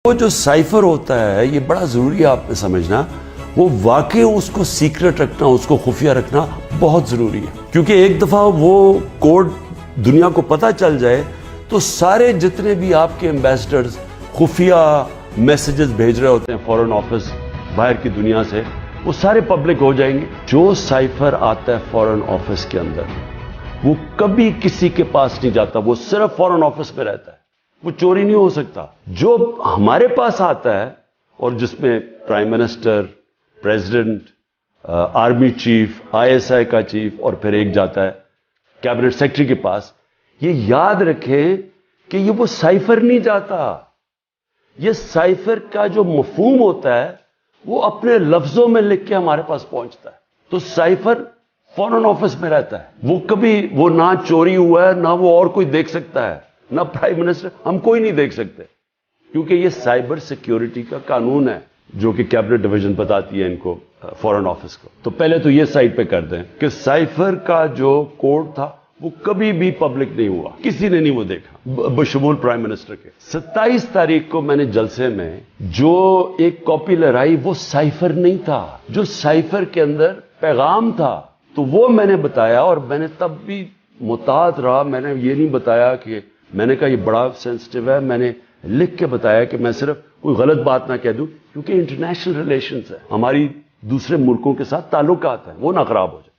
وہ جو سائفر ہوتا ہے یہ بڑا ضروری ہے آپ نے سمجھنا، وہ واقعی اس کو سیکرٹ رکھنا، اس کو خفیہ رکھنا بہت ضروری ہے، کیونکہ ایک دفعہ وہ کوڈ دنیا کو پتہ چل جائے تو سارے جتنے بھی آپ کے ایمبیسڈرز خفیہ میسیجز بھیج رہے ہوتے ہیں فورن آفس باہر کی دنیا سے، وہ سارے پبلک ہو جائیں گے۔ جو سائفر آتا ہے فورن آفس کے اندر وہ کبھی کسی کے پاس نہیں جاتا، وہ صرف فورن آفس میں رہتا ہے، وہ چوری نہیں ہو سکتا۔ جو ہمارے پاس آتا ہے اور جس میں prime minister, president, army chief, ISI کا چیف اور پھر ایک جاتا ہے کیبنٹ سیکرٹری کے پاس، یہ یاد رکھیں کہ یہ وہ سائفر نہیں جاتا۔ یہ سائفر کا جو مفہوم ہوتا ہے وہ اپنے لفظوں میں لکھ کے ہمارے پاس پہنچتا ہے۔ تو سائفر فورن آفس میں رہتا ہے، وہ کبھی وہ نہ چوری ہوا ہے، نہ وہ اور کوئی دیکھ سکتا ہے، نہ پرائم منسٹر، ہم کوئی نہیں دیکھ سکتے، کیونکہ یہ سائبر سیکیورٹی کا قانون ہے جو کہ کیبنٹ ڈویژن بتاتی ہے ان کو، فورن آفس کو۔ تو پہلے تو یہ سائٹ پہ کر دیں کہ سائفر کا جو کوڈ تھا وہ کبھی بھی پبلک نہیں ہوا، کسی نے نہیں وہ دیکھا بشمول پرائم منسٹر کے۔ 27 تاریخ کو میں نے جلسے میں جو ایک کاپی لہرائی وہ سائفر نہیں تھا، جو سائفر کے اندر پیغام تھا تو وہ میں نے بتایا، اور میں نے تب بھی محتاط رہا، میں نے یہ نہیں بتایا کہ میں نے کہا یہ بڑا سینسٹیو ہے، میں نے لکھ کے بتایا کہ میں صرف کوئی غلط بات نہ کہہ دوں، کیونکہ انٹرنیشنل ریلیشنز ہے، ہماری دوسرے ملکوں کے ساتھ تعلقات ہیں، وہ نہ خراب ہو جائے۔